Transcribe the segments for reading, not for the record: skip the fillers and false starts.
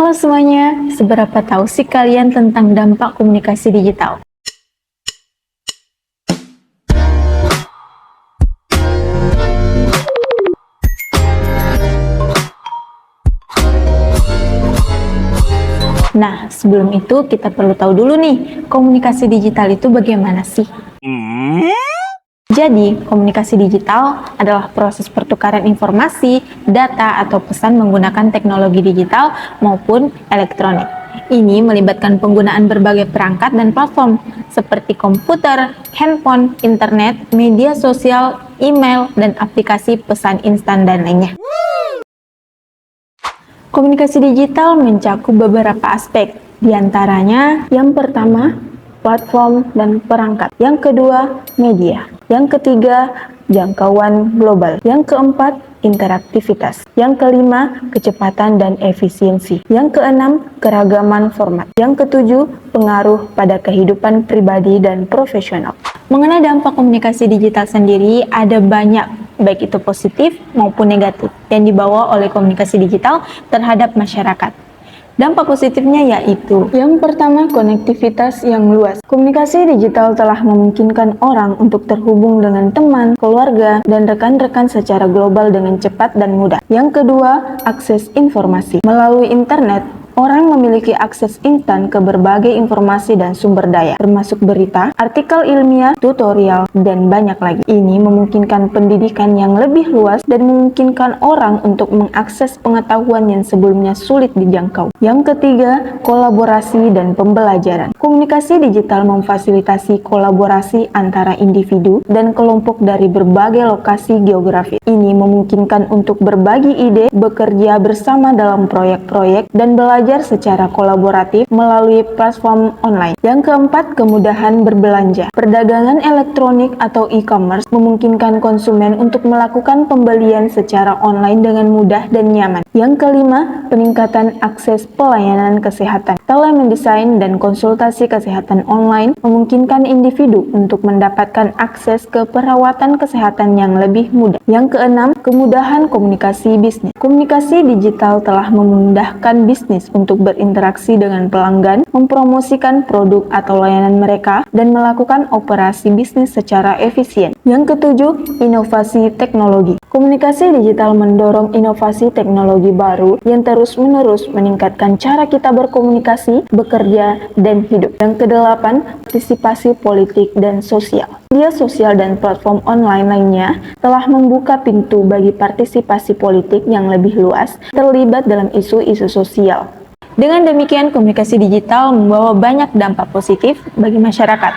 Halo semuanya, seberapa tahu sih kalian tentang dampak komunikasi digital? Nah, sebelum itu kita perlu tahu dulu nih, komunikasi digital itu bagaimana sih? Jadi, komunikasi digital adalah proses pertukaran informasi, data, atau pesan menggunakan teknologi digital maupun elektronik. Ini melibatkan penggunaan berbagai perangkat dan platform seperti komputer, handphone, internet, media sosial, email, dan aplikasi pesan instan dan lainnya. Komunikasi digital mencakup beberapa aspek, diantaranya yang pertama, platform dan perangkat. Yang kedua, media. Yang ketiga, jangkauan global. Yang keempat, interaktivitas. Yang kelima, kecepatan dan efisiensi. Yang keenam, keragaman format. Yang ketujuh, pengaruh pada kehidupan pribadi dan profesional. Mengenai dampak komunikasi digital sendiri, ada banyak, baik itu positif maupun negatif, yang dibawa oleh komunikasi digital terhadap masyarakat. Dampak positifnya yaitu, yang pertama, konektivitas yang luas. Komunikasi digital telah memungkinkan orang untuk terhubung dengan teman, keluarga, dan rekan-rekan secara global dengan cepat dan mudah. Yang kedua, akses informasi. Melalui internet, orang memiliki akses instan ke berbagai informasi dan sumber daya, termasuk berita, artikel ilmiah, tutorial, dan banyak lagi. Ini memungkinkan pendidikan yang lebih luas dan memungkinkan orang untuk mengakses pengetahuan yang sebelumnya sulit dijangkau. Yang ketiga, kolaborasi dan pembelajaran. Komunikasi digital memfasilitasi kolaborasi antara individu dan kelompok dari berbagai lokasi geografis. Ini memungkinkan untuk berbagi ide, bekerja bersama dalam proyek-proyek, dan belajar secara kolaboratif melalui platform online. Yang keempat, kemudahan berbelanja. Perdagangan elektronik atau e-commerce memungkinkan konsumen untuk melakukan pembelian secara online dengan mudah dan nyaman. Yang kelima, peningkatan akses pelayanan kesehatan. Telemedicine dan konsultasi kesehatan online memungkinkan individu untuk mendapatkan akses ke perawatan kesehatan yang lebih mudah. Yang keenam, kemudahan komunikasi bisnis. Komunikasi digital telah memudahkan bisnis untuk berinteraksi dengan pelanggan, mempromosikan produk atau layanan mereka, dan melakukan operasi bisnis secara efisien. Yang ketujuh, inovasi teknologi. Komunikasi digital mendorong inovasi teknologi baru yang terus-menerus meningkatkan cara kita berkomunikasi, bekerja, dan hidup. Yang kedelapan, partisipasi politik dan sosial. Media sosial dan platform online lainnya telah membuka pintu bagi partisipasi politik yang lebih luas terlibat dalam isu-isu sosial. Dengan demikian, komunikasi digital membawa banyak dampak positif bagi masyarakat,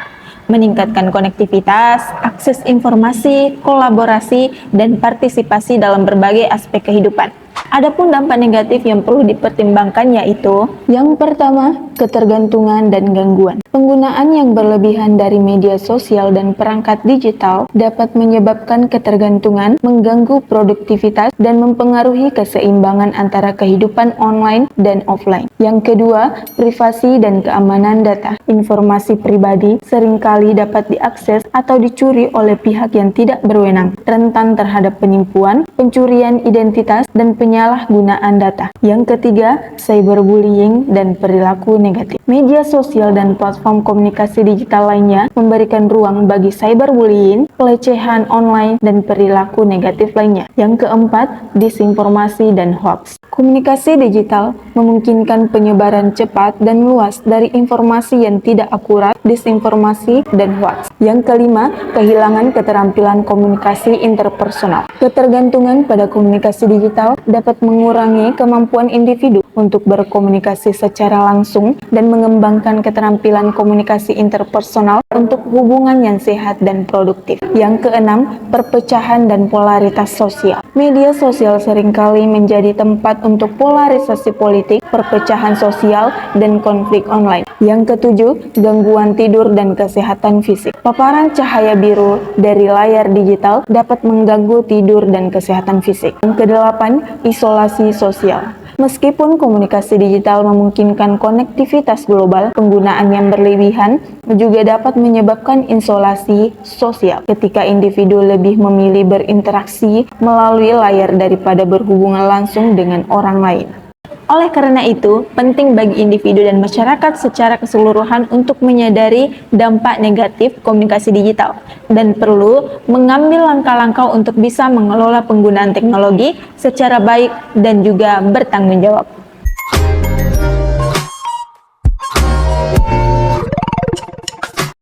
meningkatkan konektivitas, akses informasi, kolaborasi, dan partisipasi dalam berbagai aspek kehidupan. Adapun dampak negatif yang perlu dipertimbangkan yaitu, yang pertama, ketergantungan dan gangguan. Penggunaan yang berlebihan dari media sosial dan perangkat digital dapat menyebabkan ketergantungan, mengganggu produktivitas, dan mempengaruhi keseimbangan antara kehidupan online dan offline. Yang kedua, privasi dan keamanan data. Informasi pribadi seringkali dapat diakses atau dicuri oleh pihak yang tidak berwenang, rentan terhadap penipuan, pencurian identitas, dan penyalahgunaan data. Yang ketiga, cyberbullying dan perilaku negatif. Media sosial dan platform komunikasi digital lainnya memberikan ruang bagi cyberbullying, pelecehan online, dan perilaku negatif lainnya. Yang keempat, disinformasi dan hoax. Komunikasi digital memungkinkan penyebaran cepat dan luas dari informasi yang tidak akurat, disinformasi, dan hoax. Yang kelima, kehilangan keterampilan komunikasi interpersonal. Ketergantungan pada komunikasi digital dapat mengurangi kemampuan individu untuk berkomunikasi secara langsung dan mengembangkan keterampilan komunikasi interpersonal untuk hubungan yang sehat dan produktif. Yang keenam, perpecahan dan polaritas sosial. Media sosial seringkali menjadi tempat untuk polarisasi politik, perpecahan sosial, dan konflik online. Yang ketujuh, gangguan tidur dan kesehatan fisik. Paparan cahaya biru dari layar digital dapat mengganggu tidur dan kesehatan fisik. Yang kedelapan, isolasi sosial. Meskipun komunikasi digital memungkinkan konektivitas global, penggunaan yang berlebihan juga dapat menyebabkan isolasi sosial ketika individu lebih memilih berinteraksi melalui layar daripada berhubungan langsung dengan orang lain. Oleh karena itu, penting bagi individu dan masyarakat secara keseluruhan untuk menyadari dampak negatif komunikasi digital dan perlu mengambil langkah-langkah untuk bisa mengelola penggunaan teknologi secara baik dan juga bertanggung jawab.